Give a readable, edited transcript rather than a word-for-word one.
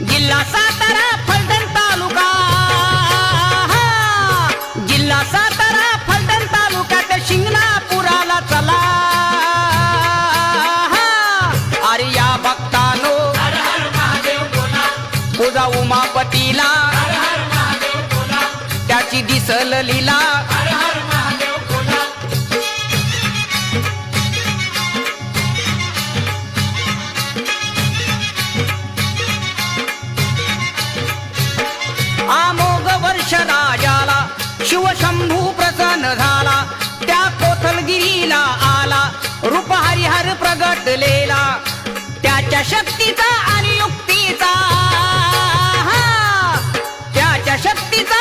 जिल्हा सातारा फलटण तालुका, जिल्हा सातारा फलटण तालुक्यात शिंगणापुराला चला. अरे या भक्तानो पूजा उमापतीला, त्याची दिसल लीला. अमोघ वर्ष राजाला शिवशंभू प्रसन्न झाला, त्या कोथलगिरीला आला रूप हरिहर प्रगटलेला. त्याच्या शक्तीचा आणि युक्तीचा, त्याच्या शक्तीचा